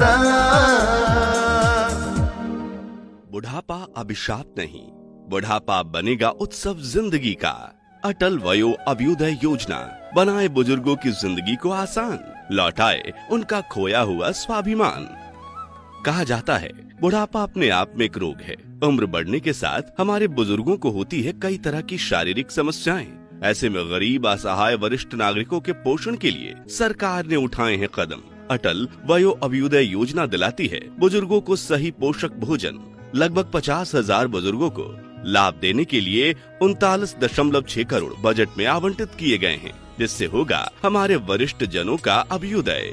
दास्तां। बुढ़ापा अभिशाप नहीं, बुढ़ापा बनेगा उत्सव जिंदगी का। अटल वयो अभ्युदय योजना बनाए बुजुर्गों की जिंदगी को आसान, लौटाए उनका खोया हुआ स्वाभिमान। कहा जाता है बुढ़ापा अपने आप में एक रोग है। उम्र बढ़ने के साथ हमारे बुजुर्गों को होती है कई तरह की शारीरिक समस्याएं। ऐसे में गरीब, असहाय, वरिष्ठ नागरिकों के पोषण के लिए सरकार ने उठाए हैं कदम। अटल वयो अभ्युदय योजना दिलाती है बुजुर्गों को सही पोषक भोजन। लगभग 50,000 बुजुर्गों को लाभ देने के लिए 39.6 करोड़ बजट में आवंटित किए गए हैं, जिससे होगा हमारे वरिष्ठ जनों का अभ्युदय।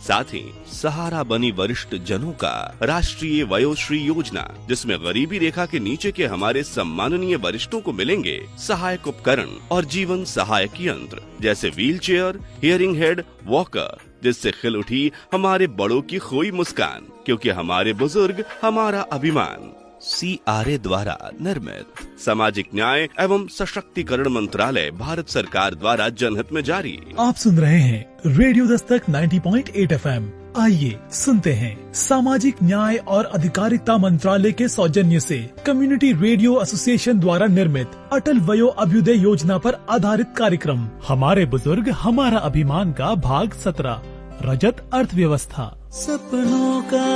साथ ही सहारा बनी वरिष्ठ जनों का राष्ट्रीय वयोश्री योजना, जिसमें गरीबी रेखा के नीचे के हमारे सम्माननीय वरिष्ठों को मिलेंगे सहायक उपकरण और जीवन सहायक यंत्र, जैसे wheel chair, hearing head, walker, जिससे खिल उठी हमारे बड़ों की खोई मुस्कान, क्योंकि हमारे बुजुर्ग हमारा अभिमान। CRA द्वारा निर्मित, सामाजिक न्याय एवं सशक्तिकरण मंत्रालय, भारत सरकार द्वारा जनहित में जारी। आप सुन रहे हैं रेडियो दस्तक 90.8 FM। आइए सुनते हैं सामाजिक न्याय और अधिकारिता मंत्रालय के सौजन्य से कम्युनिटी रेडियो एसोसिएशन द्वारा निर्मित अटल वयो अभ्युदय योजना पर आधारित कार्यक्रम हमारे बुजुर्ग हमारा अभिमान का भाग 17, रजत अर्थव्यवस्था। सपनों का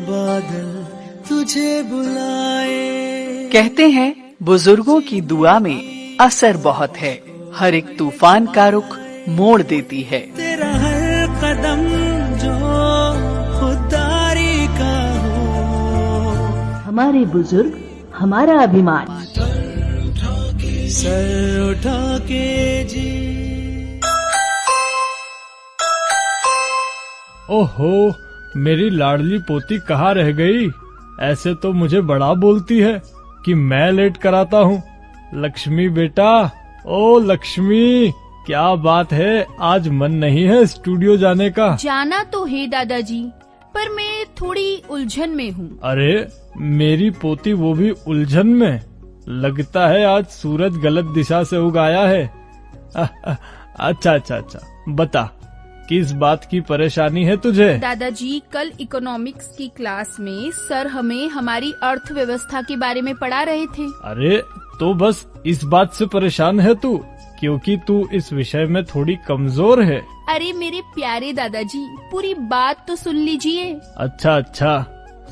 बादल तुझे बुलाए। कहते हैं बुजुर्गों की दुआ में असर बहुत है, हर एक तूफान का रुख मोड़ देती है। तेरा हर कदम जो खुदारी का हो, हमारे बुजुर्ग हमारा अभिमान। सर उठा के जी। ओहो, मेरी लाडली पोती कहाँ रह गई? ऐसे तो मुझे बड़ा बोलती है कि मैं लेट कराता हूँ। लक्ष्मी बेटा, ओ लक्ष्मी, क्या बात है, आज मन नहीं है स्टूडियो जाने का? जाना तो है दादाजी, पर मैं थोड़ी उलझन में हूँ। अरे मेरी पोती वो भी उलझन में? लगता है आज सूरज गलत दिशा से उगाया है। अच्छा, बता किस बात की परेशानी है तुझे? दादाजी, कल इकोनॉमिक्स की क्लास में सर हमें हमारी अर्थव्यवस्था के बारे में पढ़ा रहे थे। अरे तो बस इस बात से परेशान है तू, क्योंकि तू इस विषय में थोड़ी कमजोर है। अरे मेरे प्यारे दादाजी, पूरी बात तो सुन लीजिए। अच्छा,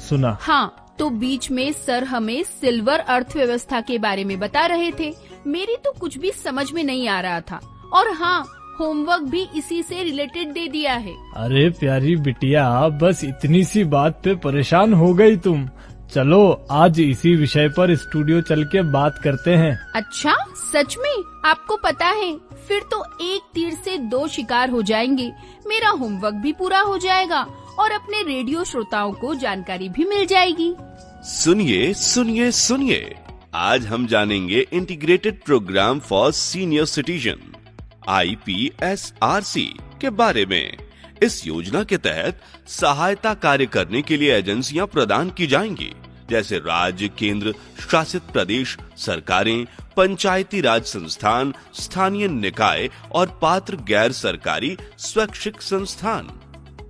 सुना। हाँ, तो बीच में सर हमें सिल्वर अर्थव्यवस्था के बारे में बता रहे थे। मेरी तो कुछ भी समझ में नहीं आ रहा था, और हाँ, होमवर्क भी इसी से रिलेटेड दे दिया है। अरे प्यारी बिटिया, बस इतनी सी बात पे परेशान हो गई तुम। चलो आज इसी विषय पर स्टूडियो चल के बात करते हैं। अच्छा, सच में? आपको पता है, फिर तो एक तीर से 2 शिकार हो जाएंगे। मेरा होमवर्क भी पूरा हो जाएगा और अपने रेडियो श्रोताओं को जानकारी भी मिल जाएगी। सुनिए, आज हम जानेंगे integrated programme for senior citizen IPSRC के बारे में। इस योजना के तहत सहायता कार्य करने के लिए एजेंसियां प्रदान की जाएंगी, जैसे राज्य, केंद्र शासित प्रदेश सरकारें, पंचायती राज संस्थान, स्थानीय निकाय और पात्र गैर सरकारी स्वैच्छिक संस्थान,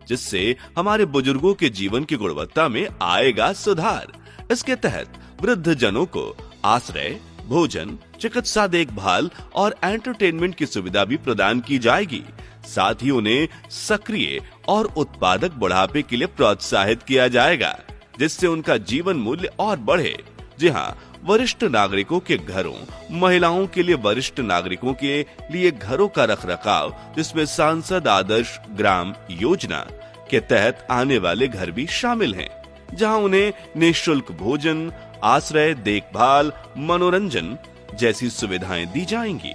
जिससे हमारे बुजुर्गों के जीवन की गुणवत्ता में आएगा सुधार। इसके तहत वृद्ध जनों को आश्रय, भोजन, चिकित्सा देखभाल और एंटरटेनमेंट की सुविधा भी प्रदान की जाएगी। साथ ही उन्हें सक्रिय और उत्पादक बुढ़ापे के लिए प्रोत्साहित किया जाएगा, जिससे उनका जीवन मूल्य और बढ़े। जी हाँ, वरिष्ठ नागरिकों के घरों, महिलाओं के लिए वरिष्ठ नागरिकों के लिए घरों का रखरखाव, जिसमें सांसद आदर्श ग्राम योजना के तहत आने वाले घर भी शामिल हैं, जहां उन्हें निःशुल्क भोजन, आश्रय, देखभाल, मनोरंजन जैसी सुविधाएं दी जाएंगी।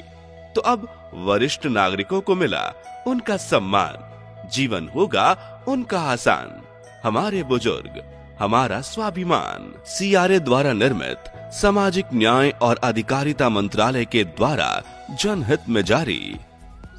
तो अब वरिष्ठ नागरिकों को मिला उनका सम्मान, जीवन होगा उनका आसान। हमारे बुजुर्ग हमारा स्वाभिमान। CRA द्वारा निर्मित, सामाजिक न्याय और अधिकारिता मंत्रालय के द्वारा जनहित में जारी।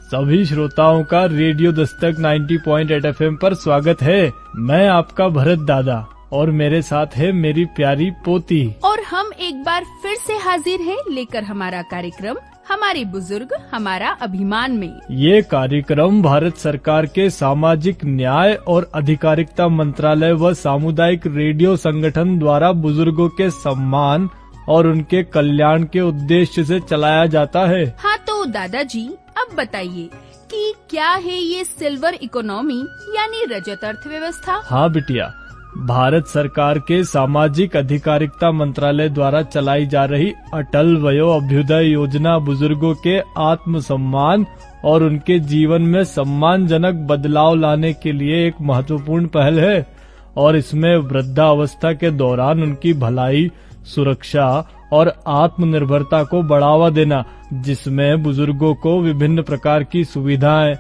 सभी श्रोताओं का रेडियो दस्तक 90.8 FM पर स्वागत है। मैं आपका भरत दादा और मेरे साथ है मेरी प्यारी पोती। और हम एक बार फिर से हाजिर हैं लेकर हमारा कार्यक्रम हमारे बुजुर्ग हमारा अभिमान में। ये कार्यक्रम भारत सरकार के सामाजिक न्याय और अधिकारिता मंत्रालय व सामुदायिक रेडियो संगठन द्वारा बुजुर्गों के सम्मान और उनके कल्याण के उद्देश्य से चलाया जाता है। हाँ तो दादाजी अब बताइए कि क्या है ये सिल्वर इकोनॉमी यानी रजत अर्थव्यवस्था? हाँ बिटिया, भारत सरकार के सामाजिक अधिकारिता मंत्रालय द्वारा चलाई जा रही अटल वयो अभ्युदय योजना बुजुर्गों के आत्म सम्मान और उनके जीवन में सम्मानजनक बदलाव लाने के लिए एक महत्वपूर्ण पहल है और इसमें वृद्धावस्था के दौरान उनकी भलाई, सुरक्षा और आत्मनिर्भरता को बढ़ावा देना, जिसमें बुजुर्गों को विभिन्न प्रकार की सुविधाएं,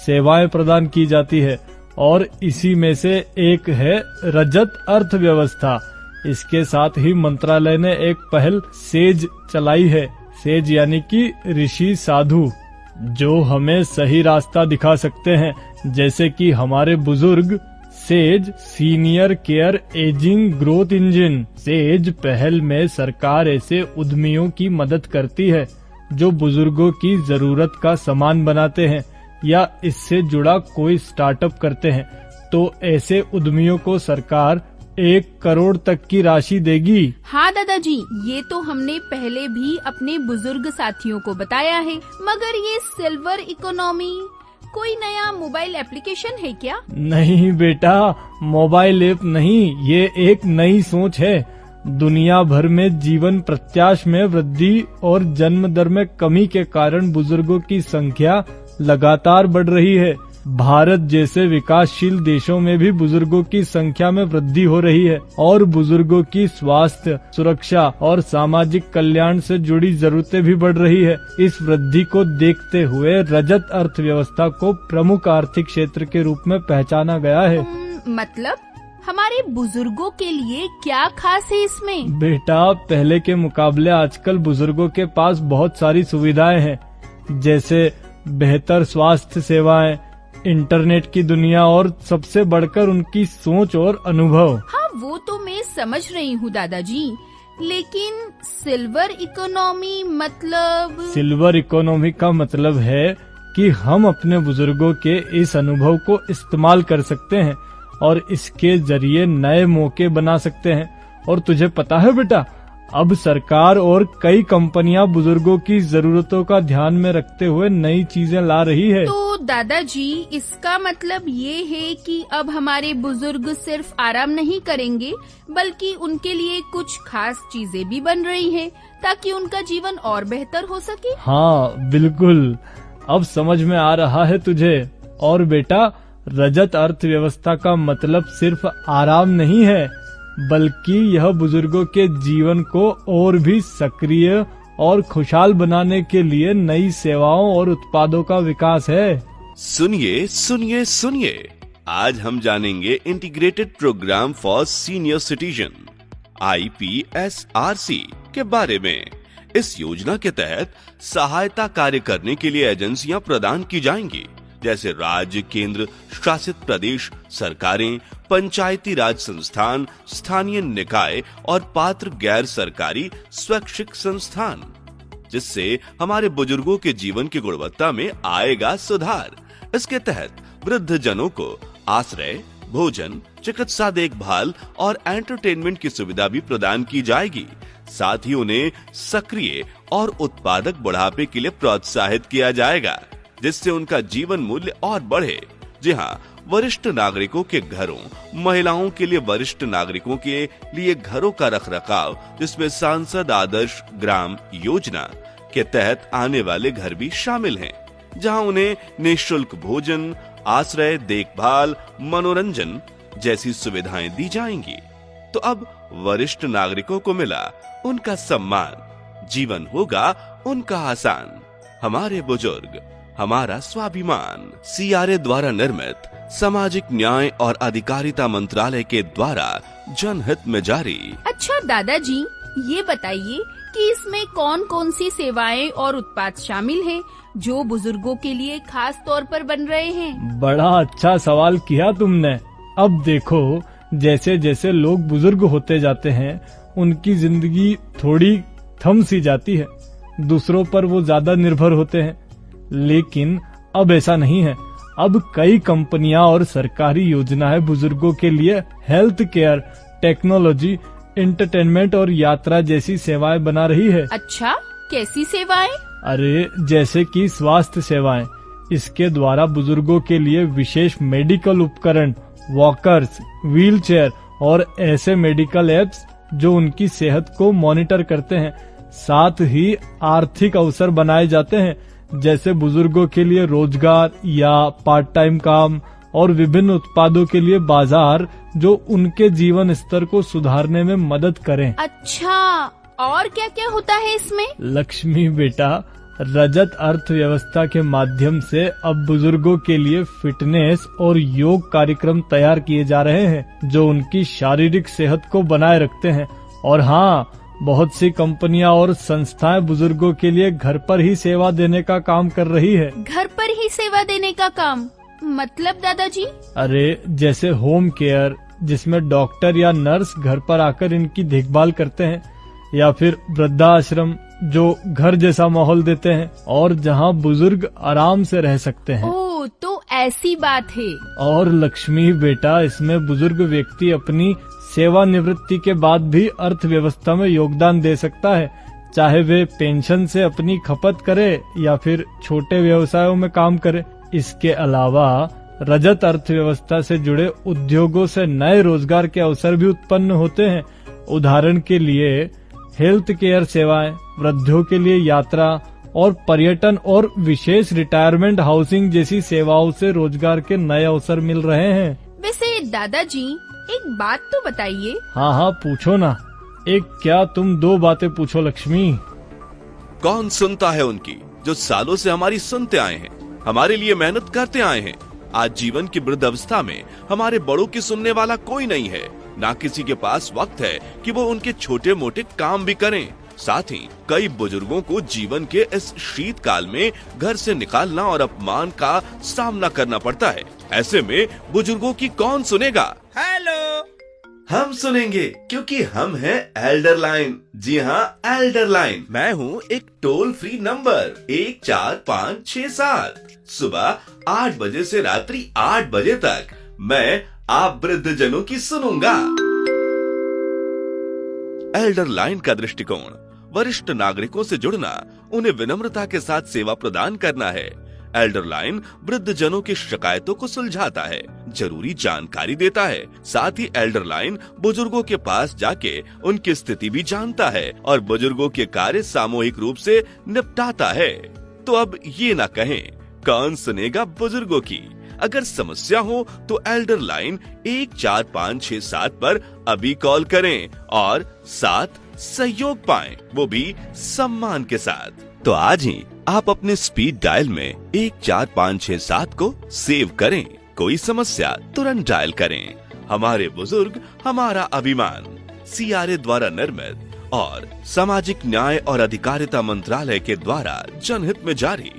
सेवाएं प्रदान की जाती है और इसी में से एक है रजत अर्थव्यवस्था। इसके साथ ही मंत्रालय ने एक पहल सेज चलाई है। सेज यानी कि ऋषि साधु, जो हमें सही रास्ता दिखा सकते हैं, जैसे कि हमारे बुजुर्ग। Says senior care ageing growth engine. Says पहल में सरकार ऐसे उद्यमियों की मदद करती है जो बुजुर्गों की जरूरत का सामान बनाते हैं या इससे जुड़ा कोई स्टार्टअप करते हैं, तो ऐसे उद्यमियों को सरकार 1 करोड़ तक की राशि देगी। हाँ दादाजी, ये तो हमने पहले भी अपने बुजुर्ग साथियों को बताया है, मगर ये सिल्वर इकोनॉमी कोई नया मोबाइल एप्लीकेशन है क्या? नहीं बेटा, मोबाइल ऐप नहीं, ये एक नई सोच है। दुनिया भर में जीवन प्रत्याशा में वृद्धि और जन्म दर में कमी के कारण बुजुर्गों की संख्या लगातार बढ़ रही है। भारत जैसे विकासशील देशों में भी बुजुर्गों की संख्या में वृद्धि हो रही है और बुजुर्गों की स्वास्थ्य, सुरक्षा और सामाजिक कल्याण से जुड़ी जरूरतें भी बढ़ रही है। इस वृद्धि को देखते हुए रजत अर्थव्यवस्था को प्रमुख आर्थिक क्षेत्र के रूप में पहचाना गया है। मतलब हमारे बुजुर्गों के लिए क्या खास है इसमें? बेटा, पहले के मुकाबले आजकल बुजुर्गों के पास बहुत सारी सुविधाएं हैं, जैसे बेहतर स्वास्थ्य सेवाएं, इंटरनेट की दुनिया और सबसे बढ़कर उनकी सोच और अनुभव। हाँ वो तो मैं समझ रही हूँ दादाजी, लेकिन सिल्वर इकोनॉमी मतलब? सिल्वर इकोनॉमी का मतलब है कि हम अपने बुजुर्गों के इस अनुभव को इस्तेमाल कर सकते हैं और इसके जरिए नए मौके बना सकते हैं। और तुझे पता है बेटा, अब सरकार और कई कंपनियां बुजुर्गों की जरूरतों का ध्यान में रखते हुए नई चीजें ला रही है। तो दादाजी, इसका मतलब ये है कि अब हमारे बुजुर्ग सिर्फ आराम नहीं करेंगे, बल्कि उनके लिए कुछ खास चीजें भी बन रही हैं, ताकि उनका जीवन और बेहतर हो सके। हाँ बिल्कुल, अब समझ में आ रहा है तुझे। और बेटा, रजत अर्थव्यवस्था का मतलब सिर्फ आराम नहीं है, बल्कि यह बुजुर्गों के जीवन को और भी सक्रिय और खुशहाल बनाने के लिए नई सेवाओं और उत्पादों का विकास है। सुनिए सुनिए सुनिए, आज हम जानेंगे integrated programme for senior citizen IPSRC के बारे में। इस योजना के तहत सहायता कार्य करने के लिए एजेंसियां प्रदान की जाएंगी, जैसे राज्य, केंद्र शासित प्रदेश सरकारें, पंचायती राज संस्थान, स्थानीय निकाय और पात्र गैर सरकारी स्वैच्छिक संस्थान, जिससे हमारे बुजुर्गों के जीवन की गुणवत्ता में आएगा सुधार। इसके तहत वृद्ध जनों को आश्रय, भोजन, चिकित्सा देखभाल और एंटरटेनमेंट की सुविधा भी प्रदान की जाएगी। साथ ही उन्हें सक्रिय और उत्पादक बुढ़ापे के लिए प्रोत्साहित किया जाएगा, जिससे उनका जीवन मूल्य और बढ़े। जी हाँ, वरिष्ठ नागरिकों के घरों, महिलाओं के लिए वरिष्ठ नागरिकों के लिए घरों का रखरखाव, जिसमें सांसद आदर्श ग्राम योजना के तहत आने वाले घर भी शामिल हैं, जहां उन्हें निःशुल्क भोजन, आश्रय, देखभाल, मनोरंजन जैसी सुविधाएं दी जाएंगी। तो अब वरिष्ठ नागरिकों को मिला उनका सम्मान, जीवन होगा उनका आसान। हमारे बुजुर्ग हमारा स्वाभिमान। CRA द्वारा निर्मित सामाजिक न्याय और अधिकारिता मंत्रालय के द्वारा जनहित में जारी। अच्छा दादाजी, ये बताइए कि इसमें कौन कौन सी सेवाएं और उत्पाद शामिल हैं जो बुजुर्गों के लिए खास तौर पर बन रहे हैं? बड़ा अच्छा सवाल किया तुमने। अब देखो, जैसे जैसे लोग बुजुर्ग होते जाते हैं, उनकी जिंदगी थोड़ी थम सी जाती है। दूसरों पर वो ज्यादा निर्भर होते हैं। लेकिन अब ऐसा नहीं है। अब कई कंपनियां और सरकारी योजनाएं बुजुर्गों के लिए हेल्थ केयर, टेक्नोलॉजी, एंटरटेनमेंट और यात्रा जैसी सेवाएं बना रही है। अच्छा, कैसी सेवाएं? अरे जैसे कि स्वास्थ्य सेवाएं। इसके द्वारा बुजुर्गों के लिए विशेष मेडिकल उपकरण, वॉकर्स, व्हीलचेयर और ऐसे मेडिकल एप्स जो उनकी सेहत को मॉनिटर करते हैं। साथ ही आर्थिक अवसर बनाए जाते हैं, जैसे बुजुर्गों के लिए रोजगार या पार्ट टाइम काम और विभिन्न उत्पादों के लिए बाजार जो उनके जीवन स्तर को सुधारने में मदद करें। अच्छा, और क्या क्या होता है इसमें? लक्ष्मी बेटा, रजत अर्थव्यवस्था के माध्यम से अब बुजुर्गों के लिए फिटनेस और योग कार्यक्रम तैयार किए जा रहे हैं जो उनकी शारीरिक सेहत को बनाए रखते हैं। और हाँ, बहुत सी कंपनियां और संस्थाएं बुजुर्गों के लिए घर पर ही सेवा देने का काम कर रही है। घर पर ही सेवा देने का काम मतलब दादाजी? अरे जैसे होम केयर, जिसमें डॉक्टर या नर्स घर पर आकर इनकी देखभाल करते हैं, या फिर वृद्धाश्रम जो घर जैसा माहौल देते हैं और जहां बुजुर्ग आराम से रह सकते हैं। ओह, तो ऐसी बात है। और लक्ष्मी बेटा, इसमें बुजुर्ग व्यक्ति अपनी सेवानिवृत्ति के बाद भी अर्थव्यवस्था में योगदान दे सकता है, चाहे वे पेंशन से अपनी खपत करे या फिर छोटे व्यवसायों में काम करे। इसके अलावा रजत अर्थव्यवस्था से जुड़े उद्योगों से नए रोजगार के अवसर भी उत्पन्न होते हैं। उदाहरण के लिए हेल्थ केयर सेवाएं, वृद्धों के लिए यात्रा और पर्यटन और विशेष रिटायरमेंट हाउसिंग जैसी सेवाओं से रोजगार के नए अवसर मिल रहे हैं। वैसे दादाजी, एक बात तो बताइए। हाँ, पूछो ना। एक क्या, तुम दो बातें पूछो लक्ष्मी। कौन सुनता है उनकी, जो सालों से हमारी सुनते आए हैं, हमारे लिए मेहनत करते आए हैं। आज जीवन की वृद्धावस्था में हमारे बड़ों की सुनने वाला कोई नहीं है। ना किसी के पास वक्त है कि वो उनके छोटे मोटे काम भी करें। साथ ही कई बुजुर्गों को जीवन के इस शीतकाल में घर से निकालना और अपमान का सामना करना पड़ता है। ऐसे में बुजुर्गों की कौन सुनेगा? हेलो, हम सुनेंगे, क्योंकि हम हैं एल्डर लाइन। जी हाँ, एल्डर लाइन। मैं हूँ एक टोल फ्री नंबर 14567। सुबह 8 बजे से रात्रि 8 बजे तक मैं आप वृद्ध जनों की सुनूंगा। एल्डर लाइन का दृष्टिकोण वरिष्ठ नागरिकों से जुड़ना, उन्हें विनम्रता के साथ सेवा प्रदान करना है। एल्डर लाइन वृद्ध जनों की शिकायतों को सुलझाता है, जरूरी जानकारी देता है। साथ ही एल्डर लाइन बुजुर्गों के पास जाके उनकी स्थिति भी जानता है और बुजुर्गों के कार्य सामूहिक रूप से निपटाता है। तो अब ये ना कहें, कौन सुनेगा बुजुर्गों की? अगर समस्या हो तो एल्डर लाइन 14567 पर अभी कॉल करें और साथ सहयोग पाएं, वो भी सम्मान के साथ। तो आज ही आप अपने स्पीड डायल में 14567 को सेव करें। कोई समस्या तुरंत डायल करें। हमारे बुजुर्ग, हमारा अभिमान। CRA द्वारा निर्मित और सामाजिक न्याय और अधिकारिता मंत्रालय के द्वारा जनहित में जारी।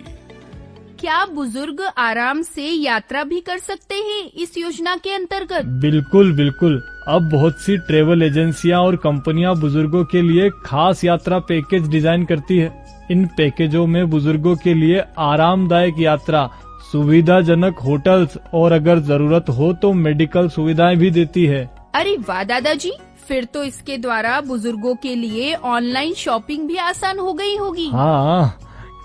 क्या बुजुर्ग आराम से यात्रा भी कर सकते हैं इस योजना के अंतर्गत? बिल्कुल बिल्कुल। अब बहुत सी ट्रेवल एजेंसियां और कंपनियां बुजुर्गों के लिए खास यात्रा पैकेज डिजाइन करती है। इन पैकेजों में बुजुर्गों के लिए आरामदायक यात्रा, सुविधाजनक होटल्स और अगर जरूरत हो तो मेडिकल सुविधाएं भी देती है। अरे वाह दादाजी, फिर तो इसके द्वारा बुजुर्गों के लिए ऑनलाइन शॉपिंग भी आसान हो गई होगी। हाँ,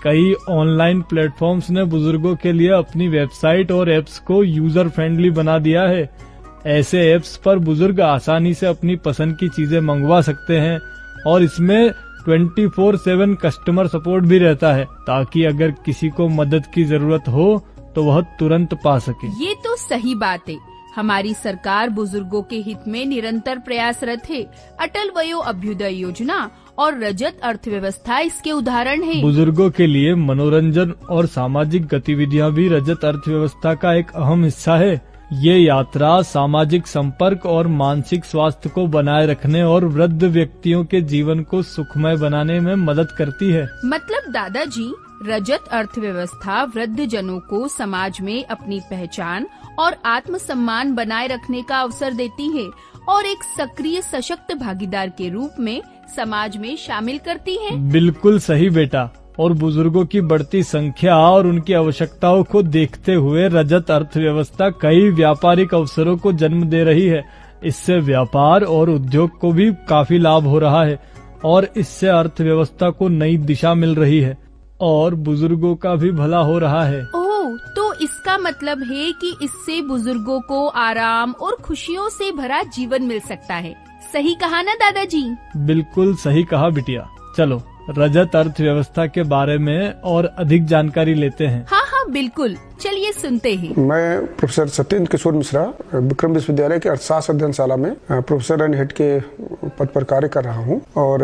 कई ऑनलाइन प्लेटफॉर्म्स ने बुजुर्गों के लिए अपनी वेबसाइट और एप्स को यूजर फ्रेंडली बना दिया है। ऐसे एप्स पर बुजुर्ग आसानी से अपनी पसंद की चीजें मंगवा सकते हैं और इसमें 24/7 कस्टमर सपोर्ट भी रहता है, ताकि अगर किसी को मदद की जरूरत हो तो वह तुरंत पा सके। ये तो सही बात है। हमारी सरकार बुजुर्गों के हित में निरंतर प्रयासरत है। अटल वयो अभ्युदय योजना और रजत अर्थव्यवस्था इसके उदाहरण है। बुजुर्गों के लिए मनोरंजन और सामाजिक गतिविधियां भी रजत अर्थव्यवस्था का एक अहम हिस्सा है। ये यात्रा सामाजिक संपर्क और मानसिक स्वास्थ्य को बनाए रखने और वृद्ध व्यक्तियों के जीवन को सुखमय बनाने में मदद करती है। मतलब दादाजी, रजत अर्थव्यवस्था वृद्ध जनों को समाज में अपनी पहचान और आत्मसम्मान बनाए रखने का अवसर देती है और एक सक्रिय सशक्त भागीदार के रूप में समाज में शामिल करती है। बिल्कुल सही बेटा। और बुजुर्गों की बढ़ती संख्या और उनकी आवश्यकताओं को देखते हुए रजत अर्थव्यवस्था कई व्यापारिक अवसरों को जन्म दे रही है। इससे व्यापार और उद्योग को भी काफी लाभ हो रहा है और इससे अर्थव्यवस्था को नई दिशा मिल रही है और बुजुर्गों का भी भला हो रहा है। ओह, तो इसका मतलब है कि इससे बुजुर्गों को आराम और खुशियों से भरा जीवन मिल सकता है। सही कहा ना दादाजी? बिल्कुल सही कहा बिटिया। चलो रजत अर्थव्यवस्था के बारे में और अधिक जानकारी लेते हैं। हाँ हाँ बिल्कुल, चलिए सुनते हैं। मैं प्रोफेसर सत्येंद्र किशोर मिश्रा विक्रम विश्वविद्यालय के अर्थशास्त्र अध्ययनशाला में प्रोफेसर एंड हेड के पद पर कार्य कर रहा हूँ। और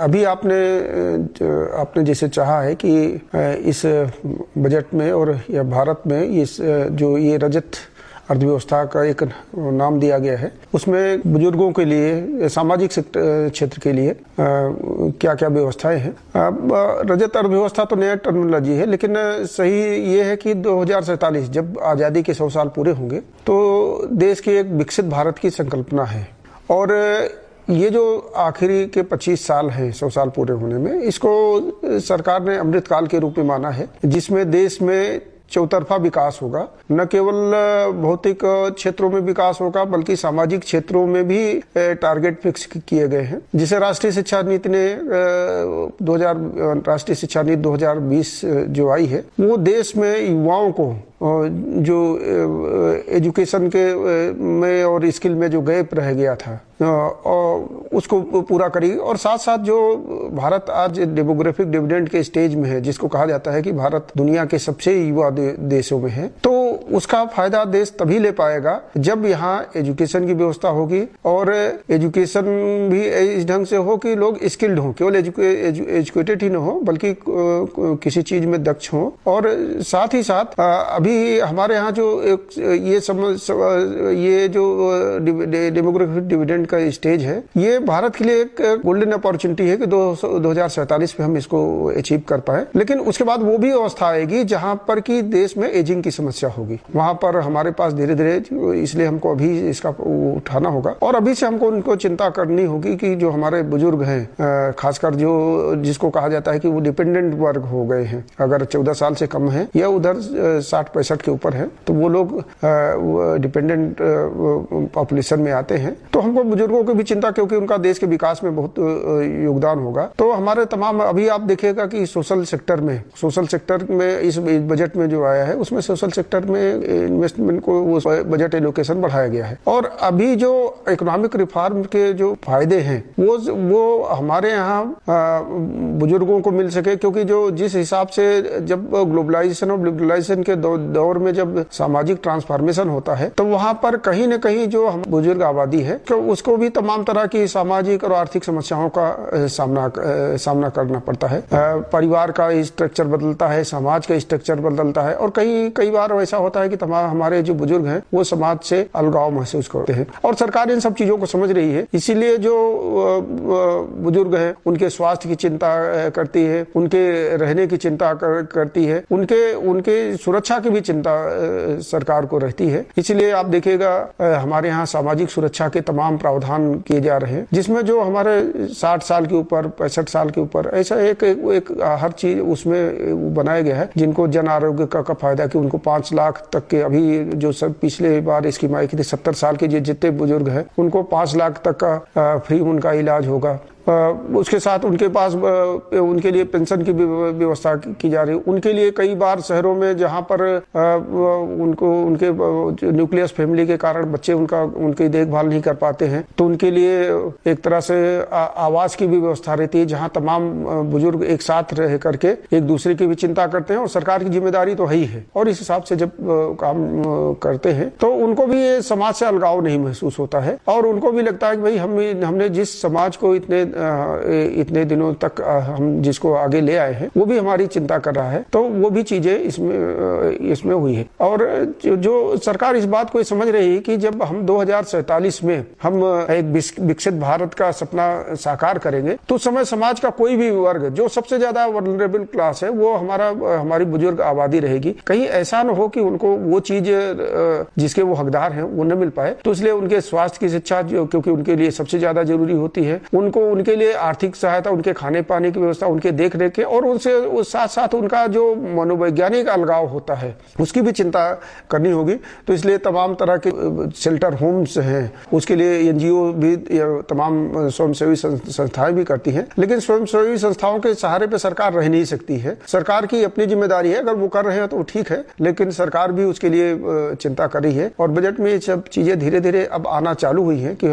अभी आपने जैसे चाहा है कि इस बजट में और या भारत में जो ये रजत अर्थव्यवस्था का एक नाम दिया गया है, उसमें बुजुर्गों के लिए सामाजिक क्षेत्र के लिए क्या क्या व्यवस्थाएं हैं। रजत अर्थव्यवस्था तो नया टर्मिनोलॉजी है, लेकिन सही ये है कि 2047 जब आज़ादी के 100 साल पूरे होंगे तो देश की एक विकसित भारत की संकल्पना है। और ये जो आखिरी के 25 साल हैं 100 साल पूरे होने में, इसको सरकार ने अमृतकाल के रूप में माना है, जिसमें देश में चौतरफा विकास होगा। न केवल भौतिक क्षेत्रों में विकास होगा बल्कि सामाजिक क्षेत्रों में भी टारगेट फिक्स किए गए हैं। जिसे राष्ट्रीय शिक्षा नीति 2020 जो आई है, वो देश में युवाओं को जो एजुकेशन के में और स्किल में जो गैप रह गया था और उसको पूरा करी। और साथ साथ जो भारत आज डेमोग्राफिक डिविडेंड के स्टेज में है, जिसको कहा जाता है कि भारत दुनिया के सबसे युवा देशों में है, तो उसका फायदा देश तभी ले पाएगा जब यहाँ एजुकेशन की व्यवस्था होगी और एजुकेशन भी इस ढंग से हो कि लोग स्किल्ड हों, केवल एजुकेटेड ही न हो बल्कि किसी चीज में दक्ष हों। और साथ ही साथ अभी हमारे यहाँ जो ये जो डेमोग्राफिक डिविडेंड का स्टेज है, ये भारत के लिए एक गोल्डन अपॉर्चुनिटी है कि 2047 में हम इसको अचीव कर पाए। लेकिन उसके बाद वो भी अवस्था आएगी जहाँ पर कि देश में एजिंग की समस्या होगी। वहां पर हमारे पास धीरे धीरे, इसलिए हमको अभी इसका उठाना होगा और अभी से हमको उनको चिंता करनी होगी कि जो हमारे बुजुर्ग हैं, खासकर जिसको कहा जाता है कि वो डिपेंडेंट वर्ग हो गए हैं, अगर 14 साल से कम है या उधर 60-65 के ऊपर है, तो वो लोग डिपेंडेंट पॉपुलेशन में आते हैं। तो हमको बुजुर्गों की भी चिंता, क्योंकि उनका देश के विकास में बहुत योगदान होगा। तो हमारे तमाम, अभी आप देखिएगा कि सोशल सेक्टर में इस बजट में जो आया है, उसमें सोशल सेक्टर में इन्वेस्टमेंट को वो बजट एलोकेशन बढ़ाया गया है। और अभी जो इकोनॉमिक रिफॉर्म के जो फायदे हैं वो हमारे यहाँ बुजुर्गों को मिल सके, क्योंकि जो जिस हिसाब से जब ग्लोबलाइजेशन के दौर में जब सामाजिक ट्रांसफॉर्मेशन होता है, तो वहाँ पर कहीं न कहीं जो हम बुजुर्ग आबादी है, तो उसको भी तमाम तरह की सामाजिक और आर्थिक समस्याओं का सामना करना पड़ता है। परिवार का स्ट्रक्चर बदलता है, समाज का स्ट्रक्चर बदलता है और कई बार ऐसा होता है कि हमारे जो बुजुर्ग हैं वो समाज से अलगाव महसूस करते हैं। और सरकार इन सब चीजों को समझ रही है, इसीलिए जो बुजुर्ग हैं उनके स्वास्थ्य की चिंता करती है, उनके रहने की चिंता करती है, उनके सुरक्षा की भी चिंता सरकार को रहती है। इसलिए आप देखिएगा हमारे यहाँ सामाजिक सुरक्षा के तमाम प्रावधान किए जा रहे हैं, जिसमें जो हमारे 60 साल के ऊपर, 65 साल के ऊपर, ऐसा एक हर चीज उसमें बनाया गया है, जिनको जन आरोग्य का फायदा कि उनको 5 लाख तक के, अभी जो सब पिछले बार स्कीम आई थी 70 साल के जितने बुजुर्ग हैं उनको 5 लाख तक का फ्री उनका इलाज होगा। उसके साथ उनके पास उनके लिए पेंशन की व्यवस्था की जा रही है। उनके लिए कई बार शहरों में जहां पर उनके न्यूक्लियस फैमिली के कारण बच्चे उनकी देखभाल नहीं कर पाते हैं, तो उनके लिए एक तरह से आवास की भी व्यवस्था रहती है, जहां तमाम बुजुर्ग एक साथ रह करके एक दूसरे की भी चिंता करते हैं। और सरकार की जिम्मेदारी तो है ही है, और इस हिसाब से जब काम करते हैं तो उनको भी समाज से अलगाव नहीं महसूस होता है और उनको भी लगता है कि भाई हमने जिस समाज को इतने इतने दिनों तक हम जिसको आगे ले आए हैं वो भी हमारी चिंता कर रहा है। तो वो भी चीजें इसमें हुई है। और जो सरकार इस बात को समझ रही है कि जब हम 2047 में हम एक विकसित भारत का सपना साकार करेंगे तो समय समाज का कोई भी वर्ग जो सबसे ज्यादा वल्नरेबल क्लास है वो हमारी बुजुर्ग आबादी रहेगी। कहीं ऐसा न हो कि उनको वो चीज जिसके वो हकदार हैं वो न मिल पाए। तो इसलिए उनके स्वास्थ्य की शिक्षा क्योंकि उनके लिए सबसे ज्यादा जरूरी होती है, उनके लिए आर्थिक सहायता, उनके खाने पाने की व्यवस्था, उनके देख रेख के, और उनसे साथ साथ उनका जो मनोवैज्ञानिक अलगाव होता है उसकी भी चिंता करनी होगी। तो इसलिए तमाम तरह के शेल्टर होम्स हैं, उसके लिए एनजीओ भी तमाम स्वयंसेवी संस्थाएं भी करती हैं। लेकिन स्वयंसेवी संस्थाओं के सहारे पे सरकार रह नहीं सकती है। सरकार की अपनी जिम्मेदारी है, अगर वो कर रहे हैं तो ठीक है, लेकिन सरकार भी उसके लिए चिंता कर रही है। और बजट में ये सब चीजें धीरे धीरे अब आना चालू हुई है कि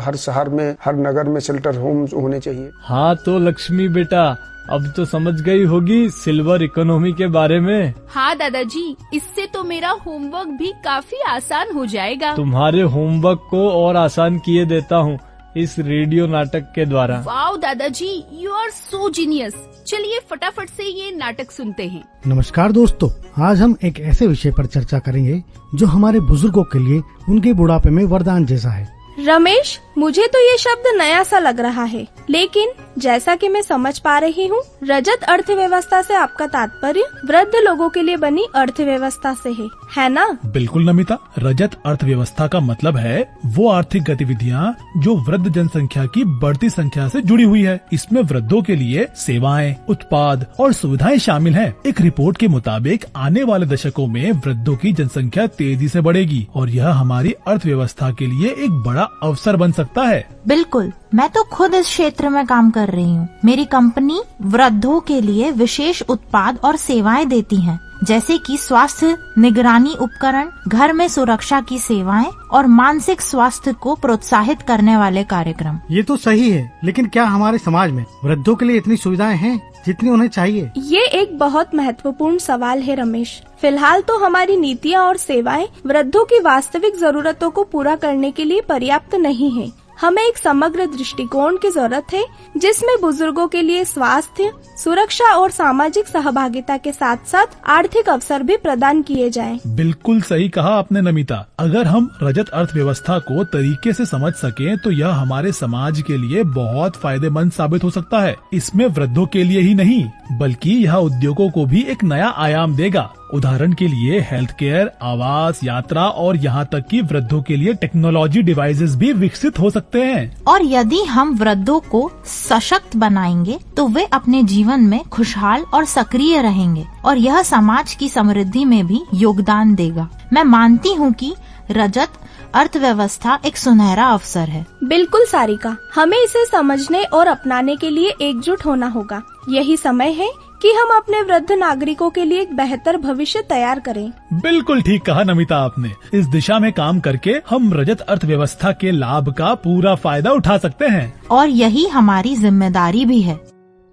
हर शहर में, हर नगर में शेल्टर होम्स होने चाहिए। हाँ तो लक्ष्मी बेटा, अब तो समझ गई होगी सिल्वर इकोनॉमी के बारे में। हाँ दादाजी, इससे तो मेरा होमवर्क भी काफी आसान हो जाएगा। तुम्हारे होमवर्क को और आसान किए देता हूँ इस रेडियो नाटक के द्वारा। वाओ दादाजी, यू आर सो जीनियस। चलिए फटाफट से ये नाटक सुनते हैं। नमस्कार दोस्तों, आज हम एक ऐसे विषय पर चर्चा करेंगे जो हमारे बुजुर्गों के लिए उनके बुढ़ापे में वरदान जैसा है। रमेश, मुझे तो ये शब्द नया सा लग रहा है, लेकिन जैसा कि मैं समझ पा रही हूँ, रजत अर्थव्यवस्था से आपका तात्पर्य वृद्ध लोगों के लिए बनी अर्थव्यवस्था से है ना? बिल्कुल नमिता, रजत अर्थव्यवस्था का मतलब है वो आर्थिक गतिविधियाँ जो वृद्ध जनसंख्या की बढ़ती संख्या से जुड़ी हुई है। इसमें वृद्धों के लिए सेवाएं, उत्पाद और सुविधाएं शामिल हैं। एक रिपोर्ट के मुताबिक आने वाले दशकों में वृद्धों की जनसंख्या तेजी से बढ़ेगी और यह हमारी अर्थव्यवस्था के लिए एक बड़ा अवसर बन सकता है। बिल्कुल, मैं तो खुद इस क्षेत्र में काम कर रही हूँ। मेरी कंपनी वृद्धों के लिए विशेष उत्पाद और सेवाएं देती है, जैसे कि स्वास्थ्य निगरानी उपकरण, घर में सुरक्षा की सेवाएं और मानसिक स्वास्थ्य को प्रोत्साहित करने वाले कार्यक्रम। ये तो सही है, लेकिन क्या हमारे समाज में वृद्धों के लिए इतनी सुविधाएं हैं जितनी उन्हें चाहिए? ये एक बहुत महत्वपूर्ण सवाल है रमेश। फिलहाल तो हमारी नीतियाँ और सेवाएं वृद्धों की वास्तविक जरूरतों को पूरा करने के लिए पर्याप्त नहीं है। हमें एक समग्र दृष्टिकोण की जरूरत है जिसमें बुजुर्गों के लिए स्वास्थ्य, सुरक्षा और सामाजिक सहभागिता के साथ साथ आर्थिक अवसर भी प्रदान किए जाएं। बिल्कुल सही कहा आपने नमिता। अगर हम रजत अर्थव्यवस्था को तरीके से समझ सकें तो यह हमारे समाज के लिए बहुत फायदेमंद साबित हो सकता है। इसमें वृद्धों के लिए ही नहीं बल्कि यह उद्योगों को भी एक नया आयाम देगा। उदाहरण के लिए हेल्थ केयर, आवास, यात्रा और यहाँ तक कि वृद्धों के लिए टेक्नोलॉजी डिवाइसेस भी विकसित हो सकते हैं। और यदि हम वृद्धों को सशक्त बनाएंगे तो वे अपने जीवन में खुशहाल और सक्रिय रहेंगे और यह समाज की समृद्धि में भी योगदान देगा। मैं मानती हूँ कि रजत अर्थव्यवस्था एक सुनहरा अवसर है। बिल्कुल सारिका, हमें इसे समझने और अपनाने के लिए एकजुट होना होगा। यही समय है कि हम अपने वृद्ध नागरिकों के लिए एक बेहतर भविष्य तैयार करें। बिल्कुल ठीक कहा नमिता आपने। इस दिशा में काम करके हम रजत अर्थव्यवस्था के लाभ का पूरा फायदा उठा सकते हैं और यही हमारी जिम्मेदारी भी है।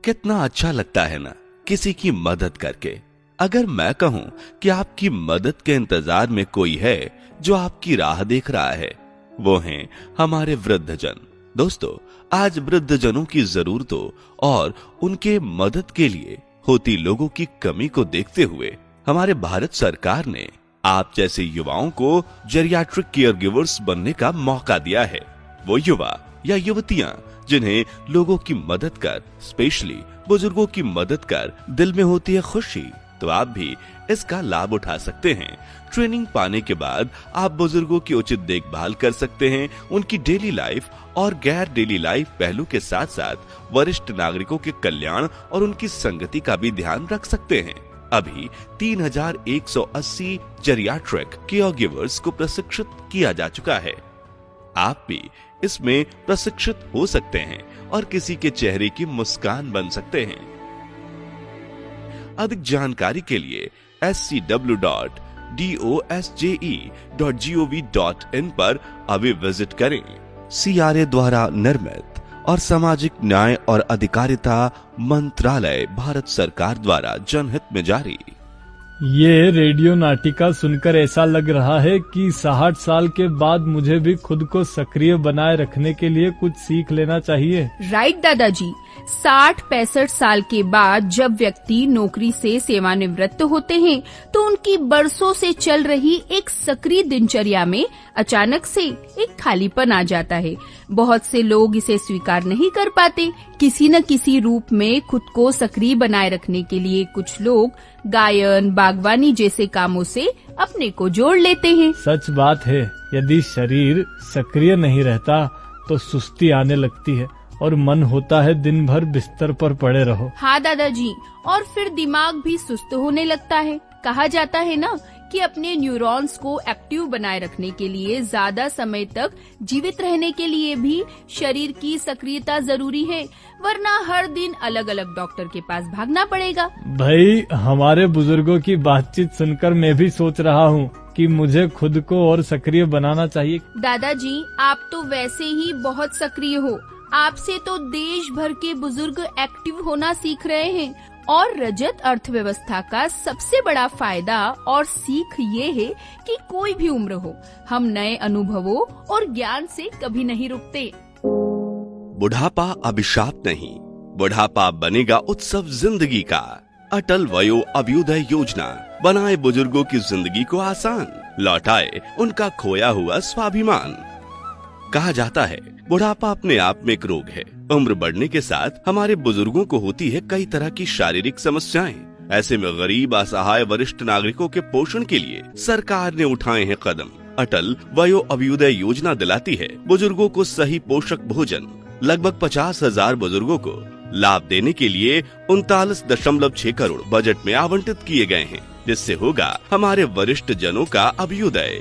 कितना अच्छा लगता है ना किसी की मदद करके। अगर मैं कहूँ कि आपकी मदद के इंतजार में कोई है जो आपकी राह देख रहा है, वो हैं हमारे वृद्धजन। दोस्तों, आज वृद्धजनों की जरूरतों और उनके मदद के लिए होती लोगों की कमी को देखते हुए हमारे भारत सरकार ने आप जैसे युवाओं को जेरियाट्रिक केयर गिवर्स बनने का मौका दिया है। वो युवा या युवतियां जिन्हें लोगों की मदद कर, स्पेशली बुजुर्गों की मदद कर दिल में होती है खुशी, तो आप भी इसका लाभ उठा सकते हैं। ट्रेनिंग पाने के बाद आप बुजुर्गों की उचित देखभाल कर सकते हैं। उनकी डेली लाइफ और गैर डेली लाइफ पहलू के साथ साथ वरिष्ठ नागरिकों के कल्याण और उनकी संगति का भी ध्यान रख सकते हैं। अभी 3180 जेरियाट्रिक केयर गिवर्स को प्रशिक्षित किया जा चुका है। आप भी इसमें प्रशिक्षित हो सकते हैं और किसी के चेहरे की मुस्कान बन सकते हैं। अधिक जानकारी के लिए scw.dosje.gov.in पर अभी विजिट करें। CRA द्वारा निर्मित और सामाजिक न्याय और अधिकारिता मंत्रालय, भारत सरकार द्वारा जनहित में जारी। ये रेडियो नाटिका सुनकर ऐसा लग रहा है कि 60 साल के बाद मुझे भी खुद को सक्रिय बनाए रखने के लिए कुछ सीख लेना चाहिए। राइट दादाजी, 60-65 साल के बाद जब व्यक्ति नौकरी से सेवानिवृत्त होते हैं तो उनकी बरसों से चल रही एक सक्रिय दिनचर्या में अचानक से एक खालीपन आ जाता है। बहुत से लोग इसे स्वीकार नहीं कर पाते। किसी न किसी रूप में खुद को सक्रिय बनाए रखने के लिए कुछ लोग गायन, बागवानी जैसे कामों से अपने को जोड़ लेते हैं। सच बात है, यदि शरीर सक्रिय नहीं रहता तो सुस्ती आने लगती है और मन होता है दिन भर बिस्तर पर पड़े रहो। हाँ दादाजी, और फिर दिमाग भी सुस्त होने लगता है। कहा जाता है ना कि अपने न्यूरॉन्स को एक्टिव बनाए रखने के लिए, ज्यादा समय तक जीवित रहने के लिए भी शरीर की सक्रियता जरूरी है, वरना हर दिन अलग अलग डॉक्टर के पास भागना पड़ेगा। भाई, हमारे बुजुर्गों की बातचीत सुनकर मैं भी सोच रहा हूँ कि मुझे खुद को और सक्रिय बनाना चाहिए। दादाजी, आप तो वैसे ही बहुत सक्रिय हो। आपसे तो देश भर के बुजुर्ग एक्टिव होना सीख रहे हैं। और रजत अर्थव्यवस्था का सबसे बड़ा फायदा और सीख ये है कि कोई भी उम्र हो, हम नए अनुभवों और ज्ञान से कभी नहीं रुकते। बुढ़ापा अभिशाप नहीं, बुढ़ापा बनेगा उत्सव जिंदगी का। अटल वयो अभ्युदय योजना बनाए बुजुर्गों की जिंदगी को आसान, लौटाए उनका खोया हुआ स्वाभिमान। कहा जाता है बुढ़ापा अपने आप में एक रोग है। उम्र बढ़ने के साथ हमारे बुजुर्गों को होती है कई तरह की शारीरिक समस्याएं। ऐसे में गरीब, असहाय वरिष्ठ नागरिकों के पोषण के लिए सरकार ने उठाए हैं कदम। अटल वयो अभ्युदय योजना दिलाती है बुजुर्गों को सही पोषक भोजन। लगभग 50,000 बुजुर्गों को लाभ देने के लिए 39.6 करोड़ बजट में आवंटित किए गए हैं, जिससे होगा हमारे वरिष्ठ जनों का अभ्युदय।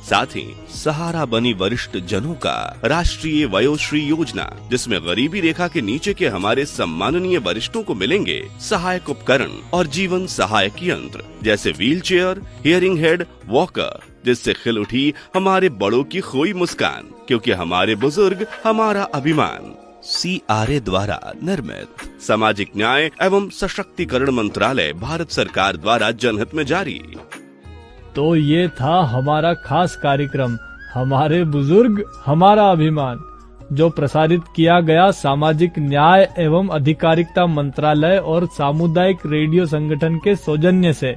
साथ ही सहारा बनी वरिष्ठ जनों का राष्ट्रीय वयोश्री योजना, जिसमें गरीबी रेखा के नीचे के हमारे सम्माननीय वरिष्ठों को मिलेंगे सहायक उपकरण और जीवन सहायक यंत्र, जैसे wheel chair, hearing head, walker, जिससे खिल उठी हमारे बड़ों की खोई मुस्कान, क्योंकि हमारे बुजुर्ग हमारा अभिमान। CRA द्वारा निर्मित सामाजिक न्याय एवं सशक्तिकरण मंत्रालय, भारत सरकार द्वारा जनहित में जारी। तो ये था हमारा खास कार्यक्रम हमारे बुजुर्ग हमारा अभिमान, जो प्रसारित किया गया सामाजिक न्याय एवं अधिकारिता मंत्रालय और सामुदायिक रेडियो संगठन के सौजन्य से,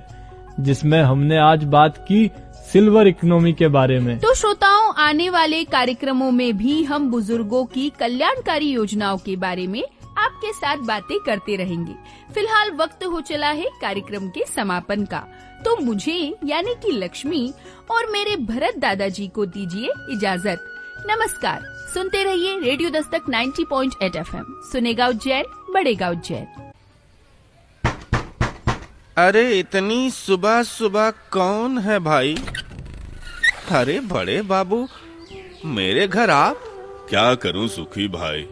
जिसमें हमने आज बात की सिल्वर इकोनॉमी के बारे में। तो श्रोताओं, आने वाले कार्यक्रमों में भी हम बुजुर्गों की कल्याणकारी योजनाओं के बारे में आपके साथ बातें करते रहेंगे। फिलहाल वक्त हो चला है कार्यक्रम के समापन का, तो मुझे यानी कि लक्ष्मी और मेरे भरत दादाजी को दीजिए इजाजत। नमस्कार। सुनते रहिए रेडियो दस्तक 90.8 FM। सुनेगा उज्जैन, बढ़ेगा उज्जैन। अरे इतनी सुबह सुबह कौन है भाई? अरे बड़े बाबू, मेरे घर आप? क्या करूं सुखी भाई,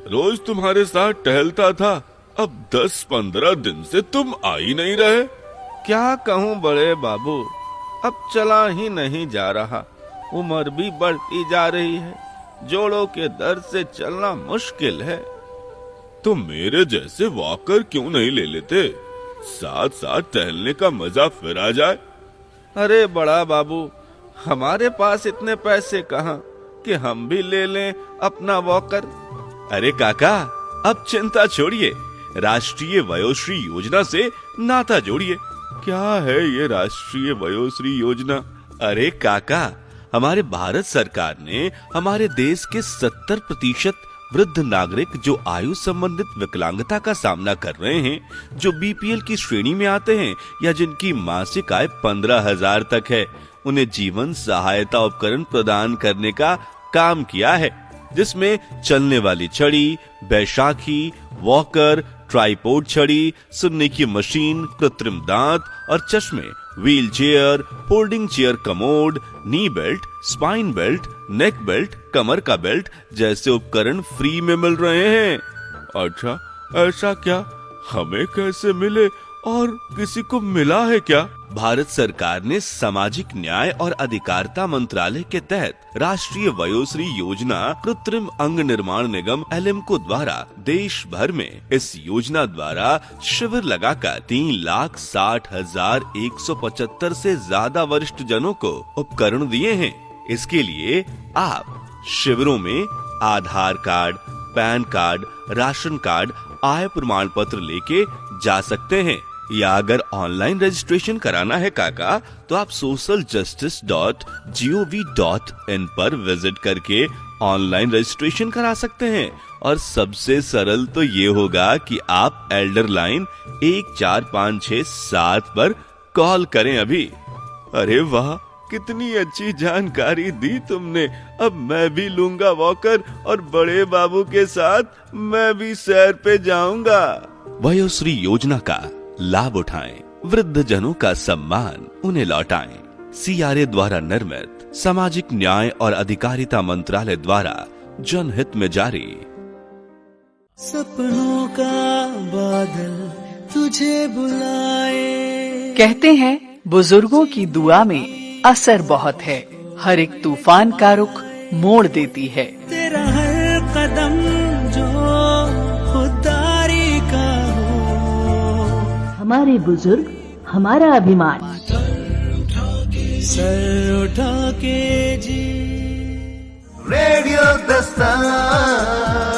रोज तुम्हारे साथ टहलता था, अब 10-15 दिन से तुम आ ही नहीं रहे। क्या कहूँ बड़े बाबू, अब चला ही नहीं जा रहा। उम्र भी बढ़ती जा रही है, जोड़ों के दर्द से चलना मुश्किल है। तो मेरे जैसे वॉकर क्यों नहीं ले लेते? साथ साथ टहलने का मजा फिर आ जाए। अरे बड़ा बाबू, हमारे पास इतने पैसे कहाँ कि हम भी ले लें अपना वॉकर। अरे काका, अब चिंता छोड़िए, राष्ट्रीय वयोश्री योजना से नाता जोड़िए। क्या है ये राष्ट्रीय वयोश्री योजना? अरे काका, हमारे भारत सरकार ने हमारे देश के 70% वृद्ध नागरिक जो आयु संबंधित विकलांगता का सामना कर रहे हैं, जो BPL की श्रेणी में आते हैं या जिनकी मासिक आय 15,000 तक है, उन्हें जीवन सहायता उपकरण प्रदान करने का काम किया है, जिसमें चलने वाली छड़ी, बैसाखी, वॉकर, ट्राइपॉड छड़ी, सुनने की मशीन, कृत्रिम दांत और चश्मे, wheel chair, folding chair commode, knee belt, spine belt, neck belt, कमर का बेल्ट जैसे उपकरण फ्री में मिल रहे हैं। अच्छा, ऐसा क्या? हमें कैसे मिले और किसी को मिला है क्या? भारत सरकार ने सामाजिक न्याय और अधिकारिता मंत्रालय के तहत राष्ट्रीय वयोश्री योजना कृत्रिम अंग निर्माण निगम एलिम्को द्वारा देश भर में इस योजना द्वारा शिविर लगाकर 3,60,175 से ज्यादा वरिष्ठ जनों को उपकरण दिए हैं। इसके लिए आप शिविरों में Aadhaar card, PAN card, ration card, आय प्रमाण पत्र लेके जा सकते हैं। या अगर ऑनलाइन रजिस्ट्रेशन कराना है काका, तो आप socialjustice.gov.in पर विजिट करके ऑनलाइन रजिस्ट्रेशन करा सकते हैं। और सबसे सरल तो ये होगा कि आप एल्डर लाइन 14567 पर कॉल करें अभी। अरे वाह, कितनी अच्छी जानकारी दी तुमने। अब मैं भी लूंगा वॉकर और बड़े बाबू के साथ मैं भी सैर पे जाऊंगा। वयोश्री योजना का लाभ उठाएं, वृद्ध जनों का सम्मान उन्हें लौटाएं। CRA द्वारा निर्मित सामाजिक न्याय और अधिकारिता मंत्रालय द्वारा जनहित में जारी। सपनों का बादल तुझे बुलाए। कहते हैं बुजुर्गों की दुआ में असर बहुत है। हर एक तूफान का रुख मोड़ देती है। तेरा हर कदम जो खुदारी का हो। हमारे बुजुर्ग हमारा अभिमान। सर उठा के जी। रेडियो दस्तार।